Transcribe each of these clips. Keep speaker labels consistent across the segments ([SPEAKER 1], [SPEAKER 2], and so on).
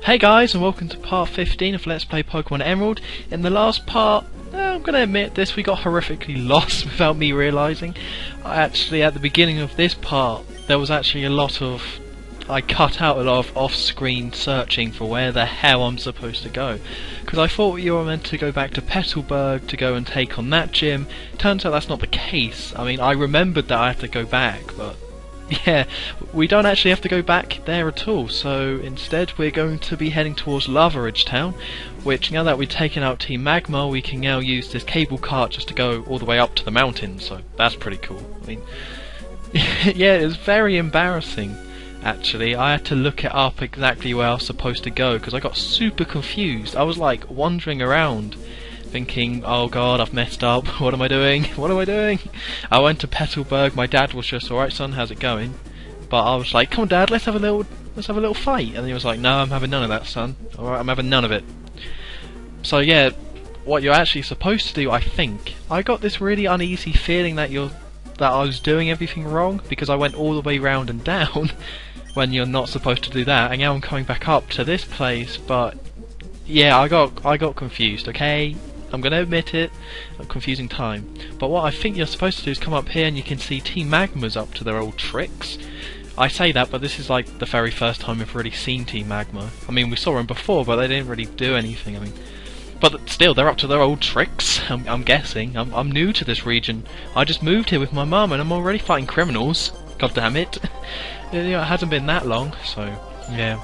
[SPEAKER 1] Hey guys, and welcome to part 15 of Let's Play Pokemon Emerald. In the last part, I'm gonna admit this, we got horrifically lost without me realising. Actually, at the beginning of this part, there was actually I cut out a lot of off-screen searching for where the hell I'm supposed to go. Because I thought you were meant to go back to Petalburg to go and take on that gym. Turns out that's not the case. I mean, I remembered that I had to go back, but yeah, we don't actually have to go back there at all, so instead we're going to be heading towards Lavaridge Town, which now that we've taken out Team Magma, we can now use this cable cart just to go all the way up to the mountain, so that's pretty cool. I mean, yeah, it was very embarrassing, actually. I had to look it up exactly where I was supposed to go, because I got super confused. I was like wandering around, thinking, oh god, I've messed up, what am I doing? What am I doing? I went to Petalburg, my dad was just, alright son, how's it going? But I was like, come on dad, let's have a little fight. And he was like, no, I'm having none of that son. Alright, I'm having none of it. So yeah, what you're actually supposed to do, I think, I got this really uneasy feeling that I was doing everything wrong, because I went all the way round and down, when you're not supposed to do that, and now I'm coming back up to this place, but yeah, I got confused, okay? I'm going to admit it, a confusing time. But what I think you're supposed to do is come up here and you can see Team Magma's up to their old tricks. I say that, but this is like the very first time we've really seen Team Magma. I mean, we saw them before, but they didn't really do anything. I mean, but still, they're up to their old tricks, I'm guessing. I'm new to this region. I just moved here with my mum and I'm already fighting criminals. God damn it. You know, it hasn't been that long, so yeah.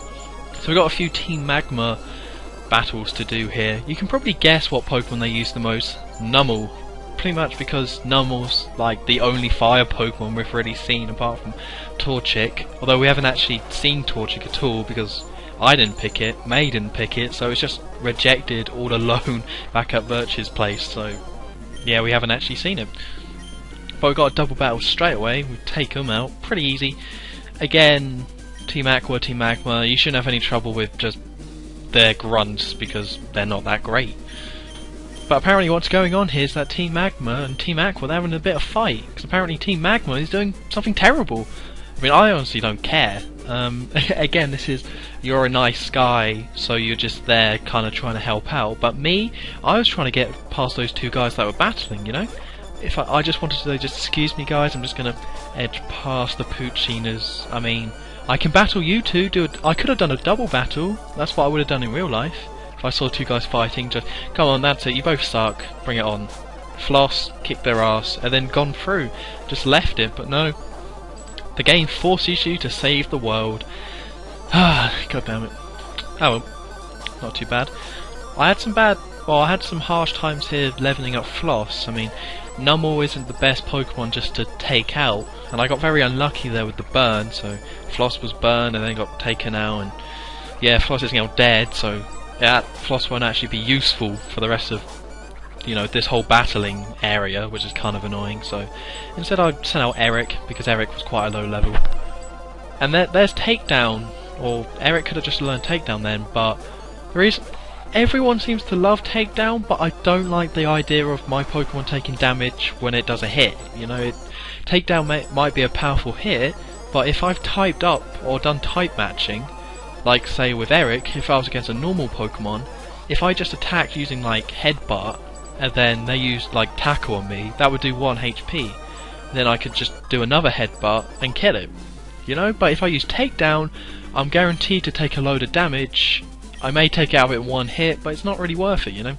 [SPEAKER 1] So we've got a few Team Magma battles to do here. You can probably guess what Pokemon they use the most. Numel. Pretty much because Numel's like the only fire Pokemon we've really seen apart from Torchic. Although we haven't actually seen Torchic at all because I didn't pick it, May didn't pick it, so it's just rejected all alone back at Birch's place, so yeah, we haven't actually seen it. But we've got a double battle straight away, we take them out, pretty easy. Again, Team Aqua, Team Magma, you shouldn't have any trouble with just their grunts because they're not that great. But apparently what's going on here is that Team Magma and Team Aqua, they're having a bit of fight, because apparently Team Magma is doing something terrible. I mean, I honestly don't care. Again, this is, you're a nice guy, so you're just there kind of trying to help out, but me, I was trying to get past those two guys that were battling, you know? If I just wanted to say, just excuse me guys, I'm just going to edge past the Poochinas. I mean, I can battle you two, I could have done a double battle, that's what I would have done in real life. If I saw two guys fighting, just, come on, that's it, you both suck, bring it on. Floss, kick their ass, and then gone through. Just left it, but no. The game forces you to save the world. Ah, god damn it. Oh well, not too bad. I had some harsh times here leveling up Floss. I mean, Numel isn't the best Pokemon just to take out, and I got very unlucky there with the burn, so Floss was burned and then got taken out, and yeah, Floss is now dead, so yeah, Floss won't actually be useful for the rest of, you know, this whole battling area, which is kind of annoying, so instead I sent out Eric, because Eric was quite a low level. And there's Takedown, or Eric could have just learned Takedown then, but everyone seems to love Takedown, but I don't like the idea of my Pokemon taking damage when it does a hit. You know, Takedown might be a powerful hit, but if I've typed up or done type matching, like say with Eric, if I was against a normal Pokemon, if I just attacked using like Headbutt, and then they used like Tackle on me, that would do 1 HP. Then I could just do another Headbutt and kill it. You know, but if I use Takedown, I'm guaranteed to take a load of damage. I may take it out with one hit, but it's not really worth it, you know?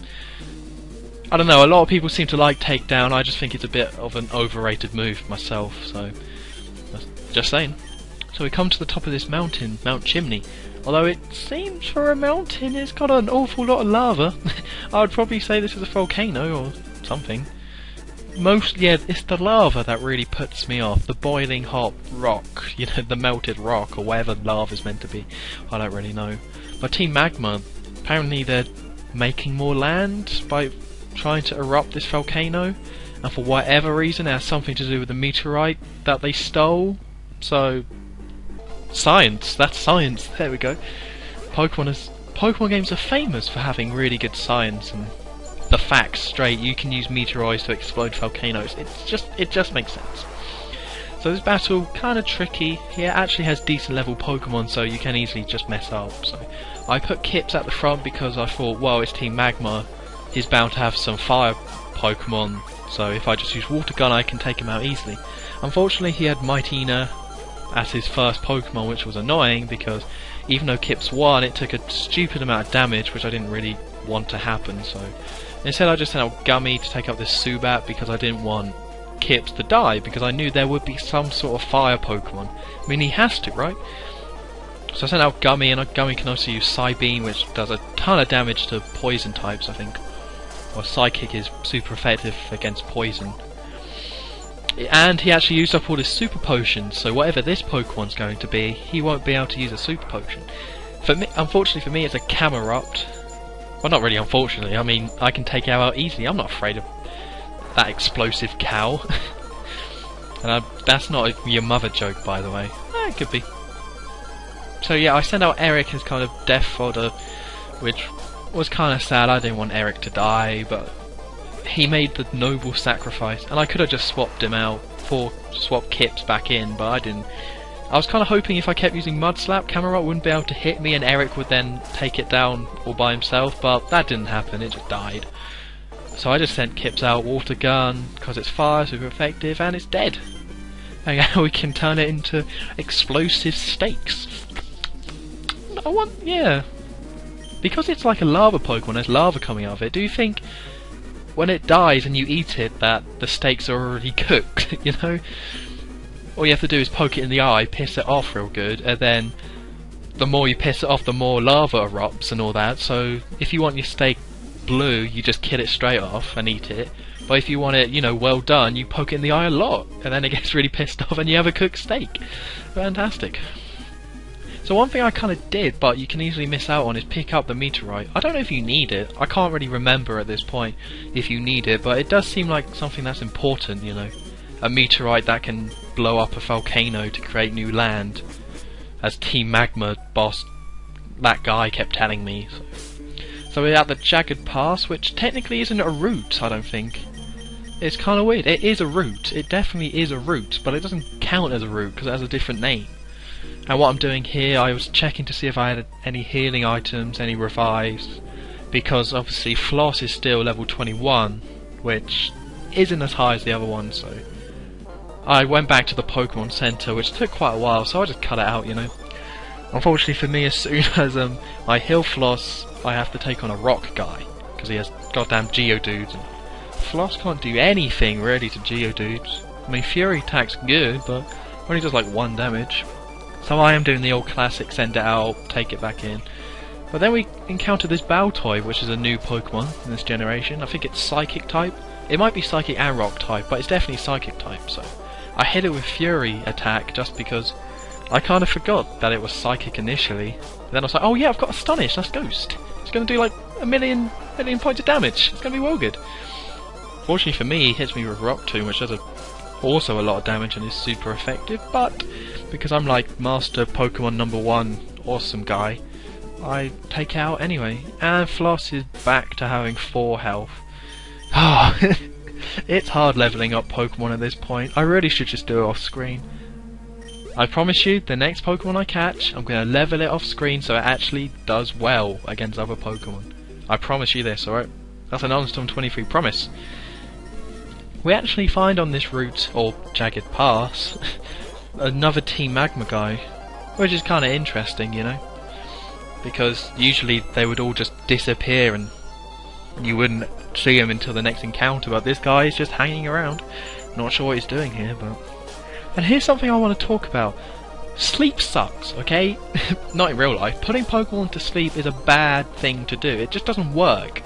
[SPEAKER 1] I don't know, a lot of people seem to like Takedown, I just think it's a bit of an overrated move myself, so just saying. So we come to the top of this mountain, Mount Chimney. Although it seems for a mountain it's got an awful lot of lava. I would probably say this is a volcano or something. Yeah, it's the lava that really puts me off. The boiling hot rock, you know, the melted rock, or whatever lava's meant to be. I don't really know. But Team Magma, apparently they're making more land by trying to erupt this volcano, and for whatever reason it has something to do with the meteorite that they stole. So, science, that's science, there we go. Pokemon games are famous for having really good science and the facts straight. You can use meteoroids to explode volcanoes. It just makes sense. So this battle kind of tricky. He actually has decent level Pokemon, so you can easily just mess up. So I put Kips at the front because I thought, well, it's Team Magma, he's bound to have some fire Pokemon, so if I just use Water Gun I can take him out easily. Unfortunately he had Mightyena as his first Pokemon, which was annoying because even though Kips won, it took a stupid amount of damage, which I didn't really want to happen. So instead I just sent out Gummy to take out this Zubat because I didn't want Kips to die, because I knew there would be some sort of fire Pokemon. I mean, he has to, right? So I sent out Gummy, and Gummy can also use Psybeam, which does a ton of damage to poison types, I think. Or Psychic is super effective against poison. And he actually used up all his super potions, so whatever this Pokemon's going to be, he won't be able to use a super potion. For me, unfortunately for me, it's a Camerupt. Well, not really unfortunately, I mean, I can take it out easily. I'm not afraid of that explosive cow. And that's not a your mother joke, by the way. It could be. So yeah, I sent out Eric as kind of death fodder, which was kind of sad. I didn't want Eric to die, but he made the noble sacrifice, and I could have just swapped him out for swap Kips back in, but I didn't. I was kind of hoping if I kept using Mud Slap, Camerupt wouldn't be able to hit me and Eric would then take it down all by himself, but that didn't happen, it just died. So I just sent Kips out, Water Gun, because it's fire, super effective, and it's dead. And now we can turn it into explosive steaks. Yeah. Because it's like a lava Pokemon, there's lava coming out of it, do you think when it dies and you eat it that the steaks are already cooked, you know? All you have to do is poke it in the eye, piss it off real good, and then the more you piss it off, the more lava erupts and all that, so if you want your steak blue, you just kill it straight off and eat it. But if you want it, you know, well done, you poke it in the eye a lot, and then it gets really pissed off and you have a cooked steak. Fantastic. So one thing I kind of did, but you can easily miss out on, is pick up the meteorite. I don't know if you need it. I can't really remember at this point if you need it, but it does seem like something that's important, you know. A meteorite that can blow up a volcano to create new land, as Team Magma boss, that guy kept telling me. So we're at the Jagged Pass, which technically isn't a route, I don't think. It's kind of weird. It is a route. It definitely is a route, but it doesn't count as a route because it has a different name. And what I'm doing here, I was checking to see if I had any healing items, any revives, because obviously Floss is still level 21, which isn't as high as the other one, so I went back to the Pokemon Center, which took quite a while, so I just cut it out, you know. Unfortunately for me, as soon as I heal Floss, I have to take on a rock guy, because he has goddamn Geodudes, and Floss can't do anything really to Geodudes. I mean, Fury attack's good, but only does like 1 damage. So I am doing the old classic, send it out, take it back in. But then we encounter this Baltoy, which is a new Pokemon in this generation. I think it's Psychic type. It might be Psychic and Rock type, but it's definitely Psychic type, so I hit it with Fury attack just because I kind of forgot that it was Psychic initially. Then I was like, oh yeah, I've got Astonish, that's Ghost. It's going to do like a million points of damage. It's going to be well good. Fortunately for me, he hits me with Rock Tomb, which does also a lot of damage and is super effective, but because I'm like Master Pokemon number 1 awesome guy, I take it out anyway. And Floss is back to having 4 health. Ah, it's hard leveling up Pokemon at this point. I really should just do it off screen. I promise you, the next Pokemon I catch, I'm going to level it off screen so it actually does well against other Pokemon. I promise you this, alright? That's an Onstorm 23 promise. We actually find on this route, or Jagged Pass, another Team Magma guy, which is kind of interesting, you know, because usually they would all just disappear and you wouldn't see him until the next encounter, but this guy is just hanging around. Not sure what he's doing here, but... And here's something I want to talk about. Sleep sucks, okay? Not in real life. Putting Pokemon to sleep is a bad thing to do. It just doesn't work.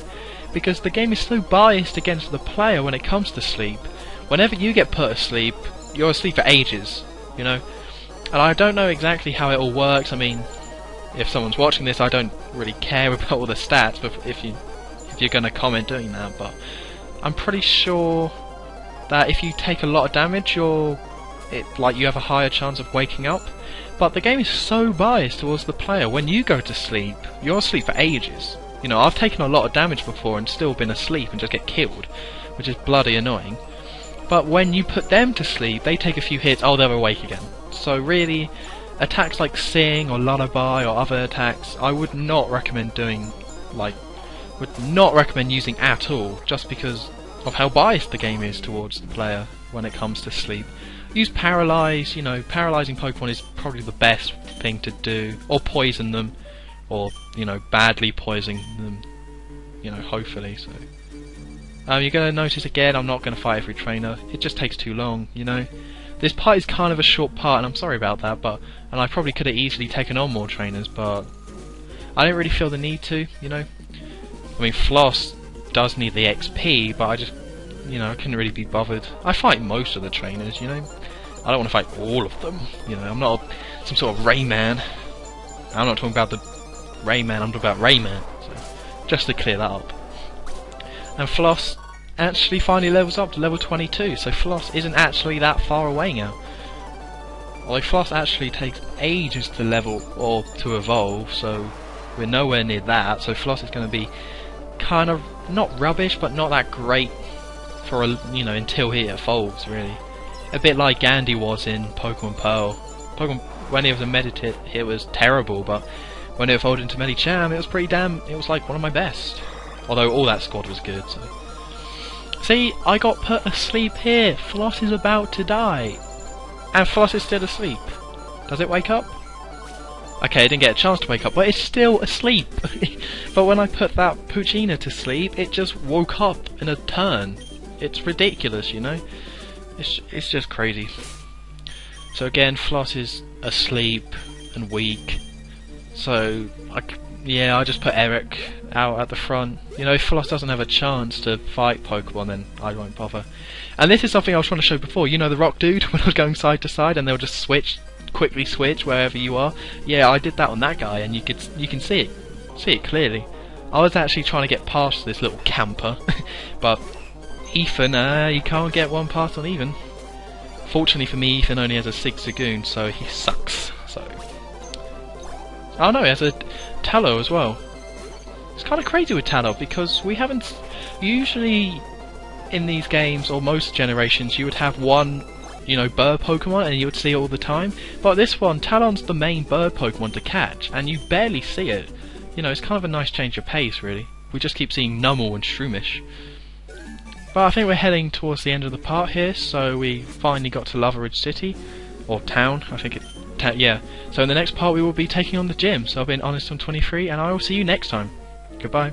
[SPEAKER 1] Because the game is so biased against the player when it comes to sleep. Whenever you get put asleep, you're asleep for ages, you know? And I don't know exactly how it all works. I mean, if someone's watching this, I don't really care about all the stats, but if you're going to comment doing that, but I'm pretty sure that if you take a lot of damage, you have a higher chance of waking up. But the game is so biased towards the player. When you go to sleep, you're asleep for ages. You know, I've taken a lot of damage before and still been asleep and just get killed, which is bloody annoying. but when you put them to sleep, they take a few hits, oh, they're awake again. So really, attacks like Sing or Lullaby or other attacks, I would not recommend doing, would not recommend using at all, just because of how biased the game is towards the player when it comes to sleep. Use Paralyze, you know, paralyzing Pokemon is probably the best thing to do, or poison them, or, you know, badly poisoning them, you know, hopefully, so. You're going to notice again, I'm not going to fight every trainer, it just takes too long, you know. This part is kind of a short part, and I'm sorry about that, and I probably could have easily taken on more trainers, but I didn't really feel the need to, you know. I mean, Floss does need the XP, but I just, you know, I couldn't really be bothered. I fight most of the trainers, you know. I don't want to fight all of them, you know. I'm not some sort of Rayman. I'm not talking about the Rayman, I'm talking about Rayman. So, just to clear that up. And Floss actually finally levels up to level 22, so Floss isn't actually that far away now. Although Floss actually takes ages to level or to evolve, so we're nowhere near that. So Floss is going to be kind of not rubbish, but not that great for you know, until he evolves, really. A bit like Gandhi was in Pokemon Pearl. When he was a Meditite, it was terrible, but when it evolved into Medicham, it was pretty damn. It was like one of my best. Although all that squad was good. So. See, I got put asleep here. Floss is about to die, and Floss is still asleep. Does it wake up? Okay, I didn't get a chance to wake up, but it's still asleep. But when I put that Poochyena to sleep, it just woke up in a turn. It's ridiculous, you know. It's just crazy. So again, Floss is asleep and weak. So I just put Eric out at the front. You know, if Floss doesn't have a chance to fight Pokemon, then I won't bother. And this is something I was trying to show before. You know the Rock Dude, when I was going side to side, and they'll just quickly switch wherever you are. Yeah, I did that on that guy, and you can see it clearly. I was actually trying to get past this little camper, but Ethan, you can't get one past on Ethan. Fortunately for me, Ethan only has a Zigzagoon, so he sucks. So, oh no, he has a Tallow as well. It's kind of crazy with Tallow because we haven't usually in these games or most generations you would have one, you know, bird Pokemon and you would see it all the time. But this one, Talon's the main bird Pokemon to catch, and you barely see it. You know, it's kind of a nice change of pace, really. We just keep seeing Numel and Shroomish. But I think we're heading towards the end of the part here, so we finally got to Loveridge City, or town, I think yeah. So in the next part we will be taking on the gym. So I've been Honest on 23, and I will see you next time. Goodbye.